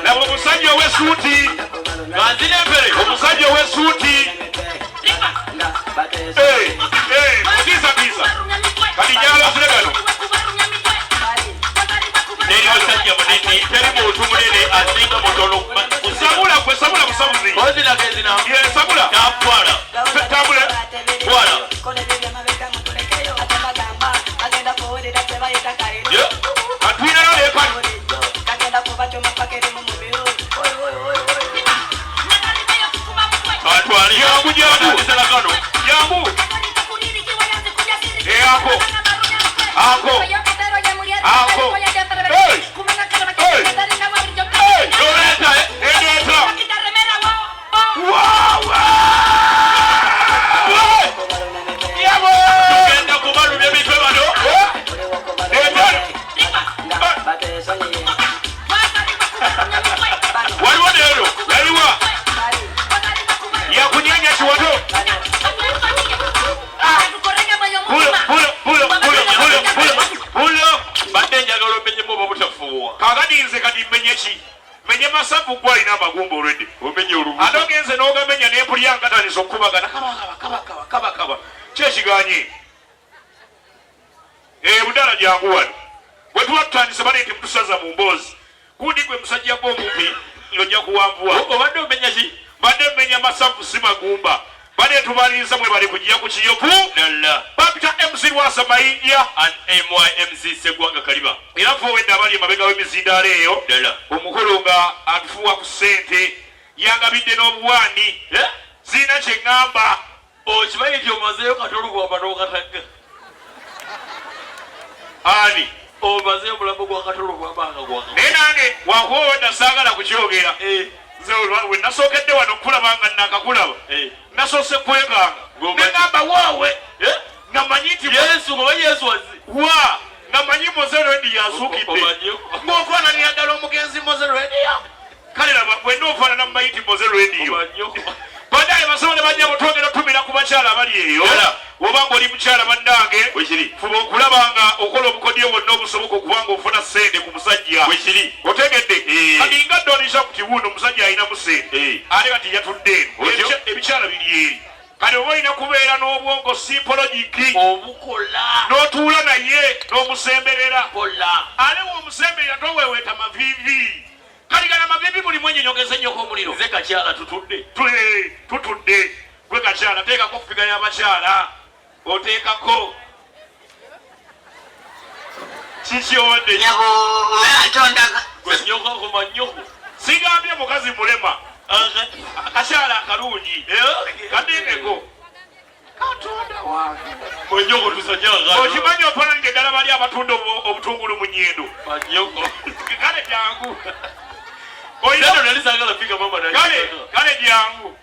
Nabo musajja w'essuuti ganzine empere omusajja w'essuuti okiisa kati nyala ziregano neri musajja munene teri muntu munene asinga mutono sabula gwe sabula musabuzi oziragezina ye sabula tapwala tabule twala atwinero lekano atwali jangu jangu jangu ako ako ako yoleta edeta tugenda kubalumya emitwe bano waliwo leero yaliwa yakunyanya kiwato bulo badde njagala omenyemu oba butafuuwa kakati nze kati mmenye ki menye masavu gwalina amagumba olwedde omenye olubu ate ogenze n'ogamenya n'empulya nkatanisa okukubagana kabakaba kyekiganye budala jangu wano bwe tuba tutandise baleete mutusaza mu mboozi gundi gwe musajja gw'omumpi ng'ojja kuwambuwa obadde omenya ki badde mmenya masavu si magumba bade tubaliza mwe bali kujja ku kiyoku dalla babita MC Lwasa Mayinja and MYMC Ssegwanga Kaliba era fo wedda bali mabega w'emizindaalo eyo dalla omukulu nga atufuwa ku ssente yangabidde n'obuwandi zina kye ŋŋamba okimanyi nti omazeeyo katolu gwamba n'okatagga ani omazeeyo omulamu gwa katolu gwambanga gwanga naye nange wakuba wedda saagala kukyogera nze we nasookedde wano kulaba nga nakakulaba nasoose kweganga neŋŋamba waawe nga manyi nti yesu oba yesu wazi wa nga manyi Mozero Eddie yasuukidde ng'ofaananira ddala omugenzi Mozero Eddie kale laba bwenna ofaanana mu mayiti Mozero Eddie badaye basobole bajja butwogera tumira ku bakyala abali eyo oba ng'oli mukyala bannange fuba okulaba nga okola obukodyo bwonna obusoboka okubanga ofuna ssente ku musajja otegedde kati nga ddonisha ku kiwundo omusajja alinamu ssente ate kati yatudde eno ebikyala biri eri kati oba olina kubeera n'obwongo simpologiki obukola n'otuula naye n'omusemberera kola ate bw'omusemberera toweweeta maviivi kali gana maviivi buli mwenyenyogeze nnyoko omuliro nze kakyala tutudde tutudde gwe kakyala teekako figa y'abakyala oteekako kiki owadde gwe nnyoko akoma nnyoko sigambye mukazi mulema akakyala akalungi kadingeko katonda wange mwenyoko tusanyanga okimanyi ofaanange eddala bali abatunda obutungulu mu nnyindo manyoko kale jangu nalisagala fika mama kale jangu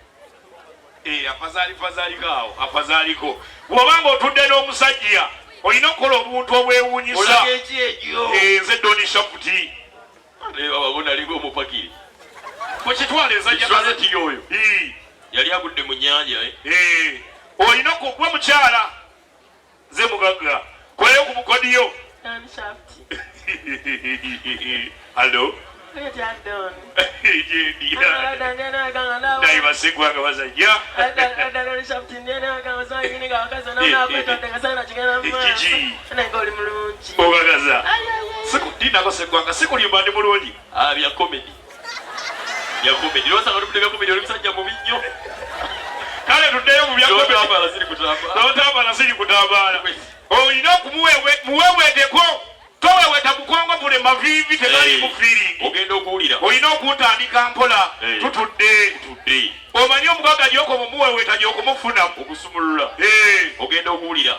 afazaalikaawo afazaaliko bw'obanga otudde n'omusajja olina okukola obuntu obwewuunyisa nze donisha futi ababonaligo omupakiri okitwala enzajja tiyoyo yali agudde mu nyanja olina okugwa mukyala nze mugagga koleyo ku mukodiyo allo naye Ssegwanga bazajja ogagaza sikudinako Ssegwanga sikulimba ndi mulungi bya komedi lwasanga tukutega komedi oli musajja mubi nnyo kale tuddeyo mu byotambala siri kutambaala notambala siri kutambaala olina okumuweweeteko toweweeta mukongo bule maviivi tegali mufiiringi ogenda okuwulira olina okuntandika mpola tutudde omanyi omugaga gyokoma omuweweeta gyokumufunamu okusumulula ogenda okuwulira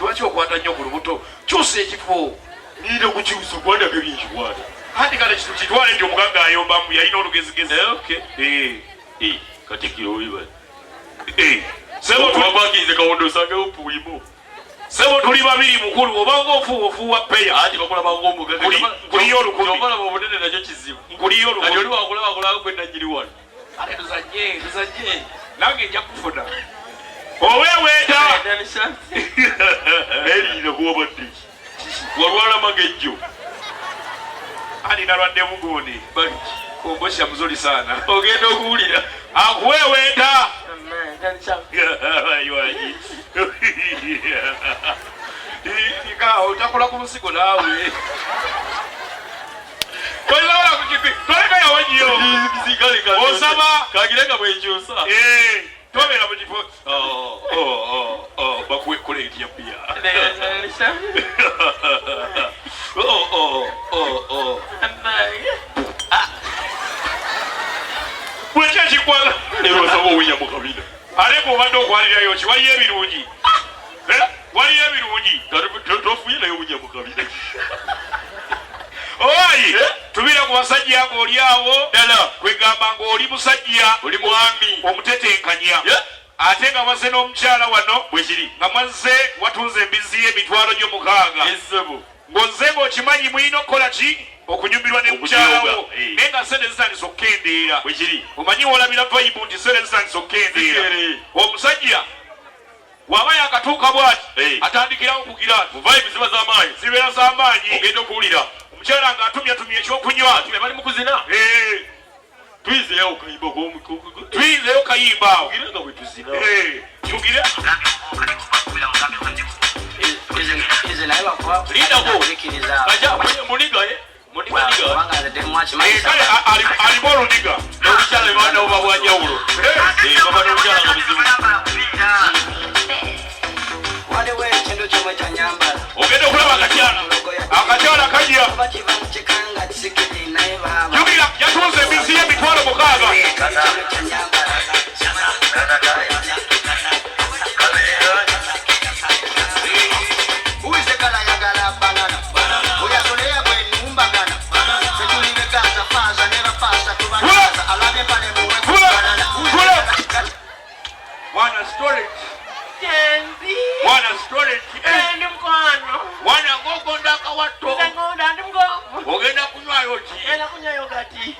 lwaki okwata nnyo ku lubuto kyusa ekifo niina okukyusa okwandaga ebyenkikwata anti kale kitu kitwale nti omugaga ayombamu yalina olugezigezi katikiro wiba sebobakirize kawondo osangewo pulimu sebo tuli babiri mukulu obanga ofuuwa peya anti bakulaba ng'omugaga kuliyo olukumi obalaba obunene nakyo kizibu kuliyo olukumi kati oli wakulaba gwe nagiri wano ale tuzanye nange nja kufuna oweweeta erire kuwabadde walwala magejjo ani nalwadde muguni kombosha mzuri sana ogenda okuwulira akuweweta utakola ku musigo naawe toleka yawanyiyo osaba kagirenga bwenkyusa tobera mu kifo bakuwekola etya bya bwekyo kikwala lero osaba owinya mu kabina ale bwobadde okwalirayo ki waliyo ebirungi waliyo ebirungi tofuye naye owinya mu kabina oyi tubira ku basajja ng'oli awo ddala kwegamba ng'oli musajja oli mwami omutetenkanya ate nga mazze n'omukyala wano bwekiri nga mazze watunze embizi y'emitwalo gyo 6 essebo ng'ozze ng'okimanyi mulina okukola ki okunyumirwa ne mukyalawo naye nga sente zitandise okukendeera bwekiri omanyi wolabira vayibu nti sente zitandise okukendeera omusajja waba yakatuuka bw'ati atandikirawo kugira mu vibe ziba z'amaanyi zibeera z'amaanyi ogenda okuwulira omukyala ng'atumyatumya ekyokunywa bali mu kuzina tuyizeewo kayimba tuyizeeyo kayimba awo tugire nga bwe tuzina tugire lindako aja munigaye kale alimu oluniga n'obukyala ebanawo babwanjawulo baba n'obukyala nga bizibu ogenda okulaba akakyala kajja jukira yatunze embizi y'emitwalo 6 wana ngogonda akawato ogenda kunywayo ki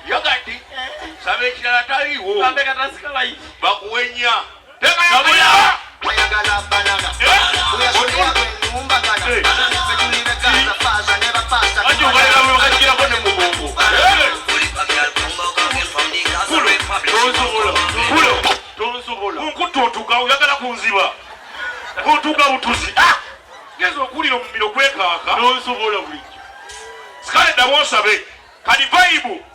yogati saba ekirala taliwo bakuwenya tekayabula ajogaleraakakirako ne mugongo tonsobola kunkutta otuga oyagala kunziba otuga butuzi geza okuwulira omumiro gwekaaka nonsobola bulijjo sikale ddamu osabe kati vayibu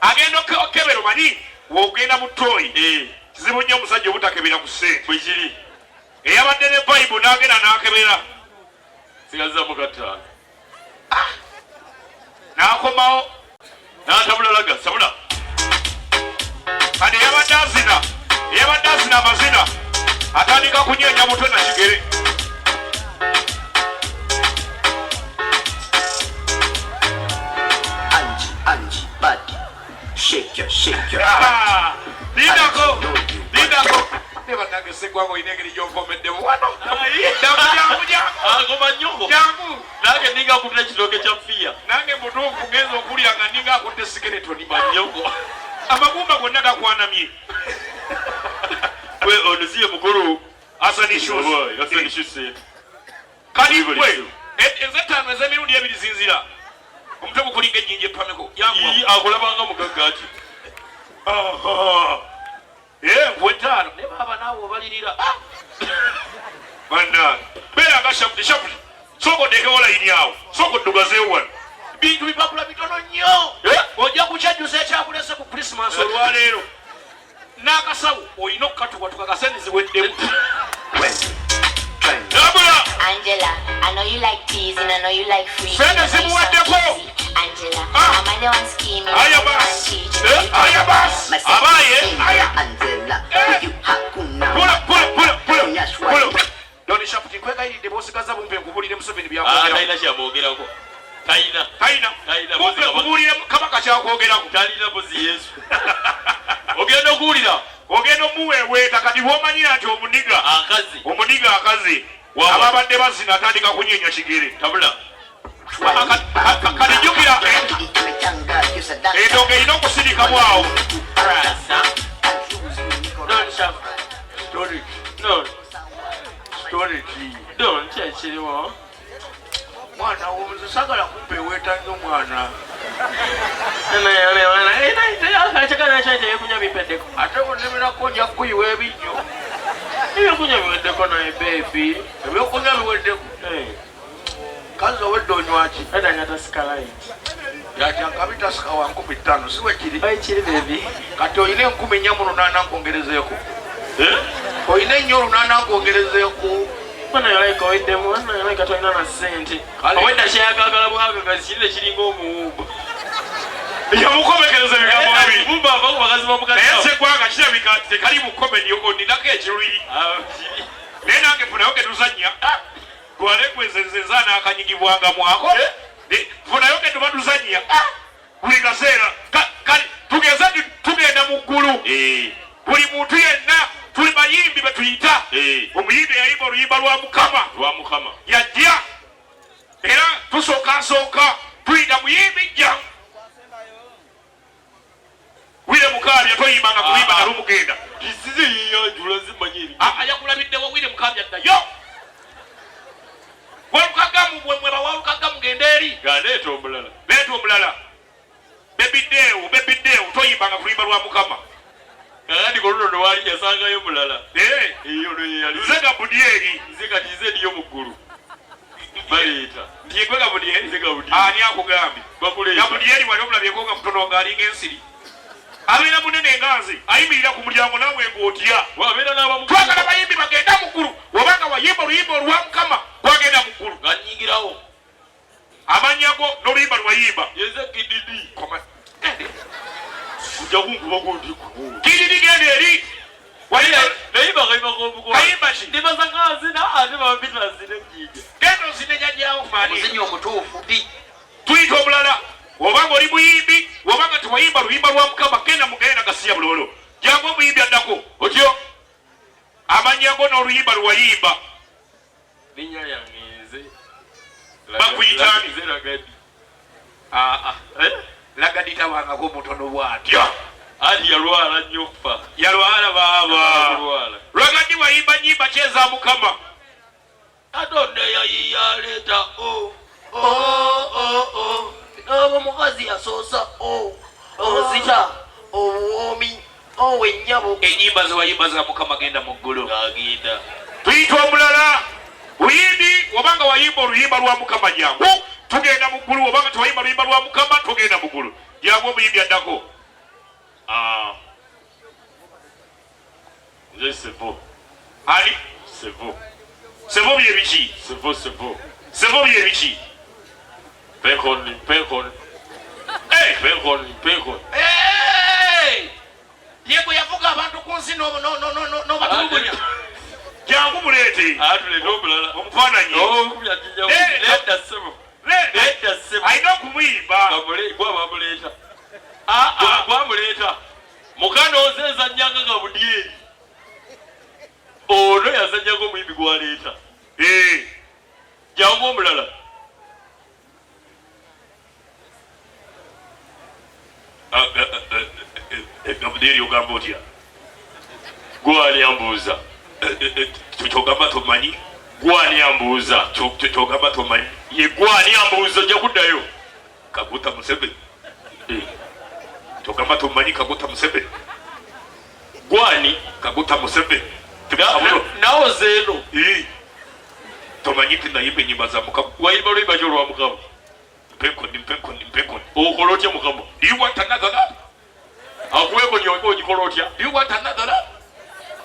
agenda okebera omanyi wogenda mu toyi kizibu nnyo omusajja obutakebera ku ssente bwekiri eyabadde ne vayibu n'agenda n'akebera sigazamu kataano n'akomawo n'atabula laga sabula kati eyabadde azina amazina atandika kunyeenya mutwe na kigere lindako nebanange Ssegwanga olina engeri gy'onkomeddemu wano agoma nyoko jangu nange ninga akutte ekitooke kya fiya nange mutuufu ngenza okuwulira nga ninga akutte sikeletoni banyoko amagumba gonna gakwanamye ono siye mukulu asanishuse kati gwe ez'ettaano ez'emirundi 2 zinzira omutwe gukulinga ejjinja epameko akulabanga mugagga ati gwe ttaano ne baaba naawe obalirira bannange beera nga shaputi sooka oteekewo layini awo sooka oddugazeewo wano bintu bipapula bitono nnyo ojja kukyajjusa ekyakulese ku krisimansi olwaleero n'akasawo olina okukatuka tukakasente ziweddemu Angela, I know you like teasing, I know you like freezing. Send zimuweddeko Angela, am I the one scheming? aya basi aya basi abaye aya Angela, you hakuna. pula doni shaputi nkwegayiridde b'osigaza bumpe nkubuulire Museveni byakwogera talina kyamwogerako talina bumpe nkubuulire kabaka kyakwogerako talina bozi yesu ogenda okuwulira ogenda omuweeweeta kati bw'omanyira nti omuniga akazi ababadde bazina atandika kunyeenya kigere tabula kati jjukira endongo erina okusirikamu awo mwana w'omuze mwana. Achakana chaje kunya bipendeko. Ate wonnemera konya kuyiwa ebijjo. Iyo kunya biweddeko naye baby. Ebyokunya biweddeko. Kazi owedde onywaki? Ada nyata skylight. Yakyankabita sika wa 15 siwe kiri. Oyi kiri baby. Kati oyina 14,800 nkongerezeeko. Oyina 8,800 nkongerezeeko. Mwana yalaika oyiddemu, mwana yalaika tolina na ssente. Owedda kyeyagagala bwaga nga kirinda kiringa omuwumbo. Yamukomekereza ebigambo bibiri. Bumba ava ku bakazi b'omukazi. Naye Ssegwanga kirabika tekali bukomedi oninako ekiruli. Naye nange funayo ke tuzannya. Gwale gwezenzeza n'akanyigibwanga mwako. Funayo ke tuba tuzannya. Buli kaseera. Kale tugeze tugenda mu ggulu. Buli muntu yenna tuli bayimbi betuyita. Omuyimbi yayimba oluyimba lwa Mukama. Yajja. Era tusooka tuyita muyimbi jja. Wile Mukabya toyimbanga kuyimba na lumugenda. Kisize yiyo jula zimanyiri. Ayakulabiddewo Wile Mukabya ddayo. Walukagamu mwe bawalukagamu genda eri. Galeeta omulala. Leeta omulala. Bebideewo toyimbanga kuyimba lwa Mukama. Kakati koluno wali yasangayo mulala. Iyo no yali. Nzega Budyeri. Nzega tize ndiyo mu ggulu. Baleeta. Ndiye gwega Budyeri. Nzega Budyeri. Ani akugambye. Bakuleeta. Ya Budyeri wali omulabyeko nga mutono ng'alinga ensiri. Abeera munene nganzi ayimirira ku mulyango nawe ng'otya. Wabeera n'abamu. Twagala bayimbi bagenda mu ggulu. Obanga wayimba oluyimba olwa Mukama gwagenda mu ggulu. Ganyingirawo. Amanyago n'oluyimba lwayimba. Yeze kididi. Kujja kunkuba gondiku. Kididi genda eri. Nayiba kayimba k'obuko. Kayimba ki? Ndibaza ngazina ate babitira zine mjija. Genda ozine jajjawo maani. Muzinyi omutuufu. Tuyita omulala. Obanga oli muyimbi, obanga tewayimba luyimba lwa Mukama genda mugenda gasiya bulolo. Jangu omuyimbi addako. Otyo. Amanyago n'oluyimba lwayimba. Linnya yange nze. Bakuyitani. Nze Lagadi. Lagadi tabangako mutono bw'atyo. Ali yalwala nnyo okufa. Yalwala baaba. Yalwala. Lagadi wayimba nnyimba ki eza Mukama. Katonda yaleeta Omukazi yasoosa obuzita obuwoomi ow'ennyabo. Ennyimba ze wayimba za Mukama genda mu ggulu. agenda. Tuyita omulala. Buyimbi obanga wayimba oluyimba lwa Mukama jangu tugenda mu ggulu. Obanga tewayimba oluyimba lwa Mukama tugenda mu ggulu. Jangu omuyimbi addako. Nze Sevo. Ali? Sevo. Sevo bye biki? Sevo. Sevo bye biki? Pekon. Pekon. Yego yavuga abantu ku nsi n'obatulugunya. Jangu muleete. Atuleta omulala. Omufaananyi. Leta Sevo. Alina okumuyimba. Gwabamuleeta. Gwamuleeta. Mukana ozenzanyanga nga Budyeri. Ono yazanyanga omuyimbi gwaleeta. Jangu omulala. Budyeri ogamba otya? Gwani ambuuza. Kyogamba tomanyi? Gwani ambuuza. Kyogamba tomanyi? Ye gwani ambuuza ojja kuddayo. Kaguta Museveni. Kyogamba tomanyi Kaguta Museveni? Gwani Kaguta Museveni. Nawo zeeno. Tomanyi nti nayimba ennyimba za Mukama. Wayimba oluyimba ky'olwa Mukama. Mpekoni. Okola otya Mukama? Do you want another lap? Akuwekonya ogikola otya? Do you want another lap?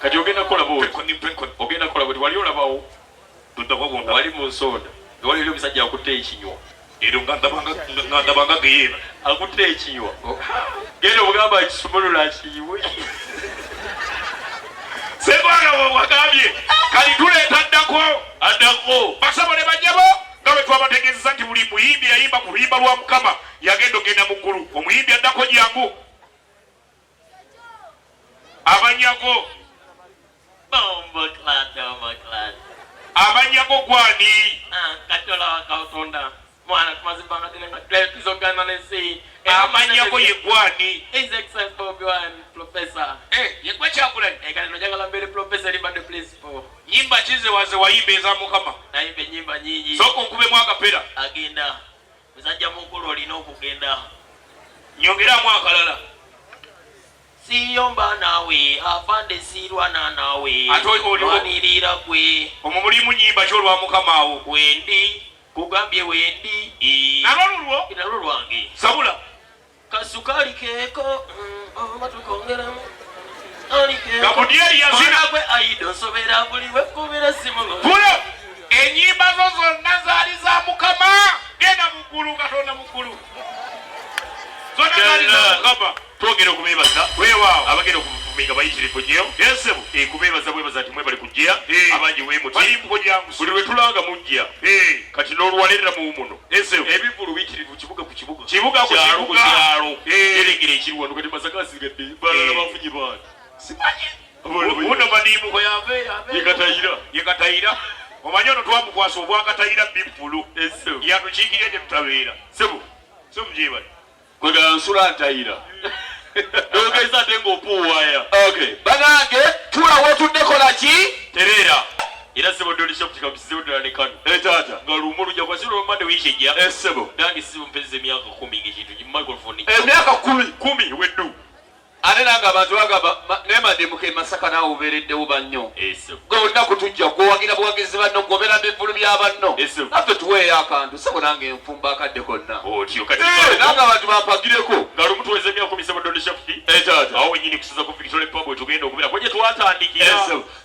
Kati ogenda kukola bwoti. Mpekoni. Ogenda kukola bwoti. Wali olabawo? Tudawabonda. Wali mu nsonda. Wali omusajja akutte ekinywa. Ero nga ndabanga geyeena. Akutte ekinywa. Genda obugamba akisumulula akiyiwe. Ssegwanga wagambye kali tuleeta addako. Basabo ne bajjabo nga bwe twabategeezeza nti buli muyimbi yayimba ku luyimba lwa Mukama yagenda ogenda mu ggulu. Omuyimbi addako jangu. Amanyago. Amanyago gwani? Katola wa Katonda. Mwana kumazibanga tinenga tuzogana n'ensi. Amanyago ye gwani? His Excellency Obi-Wan Professor. Ye gwe kyakulani? Kati nojagala mbeere professor libadde principal. Nyimba ki ze waze wayimba eza Mukama? Nayimba ennyimba nnyingi. Sooka onkubemu akapera. Agenda. Musajja mukulu olina okugenda nyongeramu akalala siyomba naawe afande sirwana naawe lwanirira gwe omwo mulimu nyimba kyolwa mukama awo wendi kugambye wendi nalwo lwange sabula kasukali keeko matukongeramu gabudyeri yazina gwe aido nsobera buli wekubira simu pulo enyimba zo zonna zaali za mukama genda muggulu katonda muggulu zonna zaali za mukama twogere okubeebaza weewaawo abagenda okufuminga bayitirivu nnyo yesebu kubeebaza bwebaza nti mwebali kujja abangi wemuti buli lwe tulanga mujja kati n'olwalerera mu muno ebivulu biyitirivu kibuga ku kibuga kyalo ku kyalo eregera ekirwano kati masakasigadde balala bafunye baani simanyi buno maniimuko yekatayira omanyi ono twamukwasa obwakatayira bivulu yatukiikirye gye tutabeera sebu semugyebali kwegala nsula ntayira ogeza ate ng'opuwaya banange tula wotuddekola ki tereera era sebo ndolisha kutika kusizewo ddala ne kano taata nga lumu lujja kwasira olumande wiiki ejja sebo nange sibo mpezeza emyaka 10 ng'ekintu microphone emyaka 10 weddu ate nange abantu bagamba nemademuke masaka naawe ubeereddewo bannyo gwe olunaku tujja gwowagira buwagizi banno ngobera bivulu bya banno naffe tuweeyo akantu sebo nange enfumba akadde konna nange abantu bampagireko nga lumu tuweza emyaka 10 sebo ndolisha kuti awo wenyini kusiza ku Victoria Pub tugenda okubera kwenye twatandikira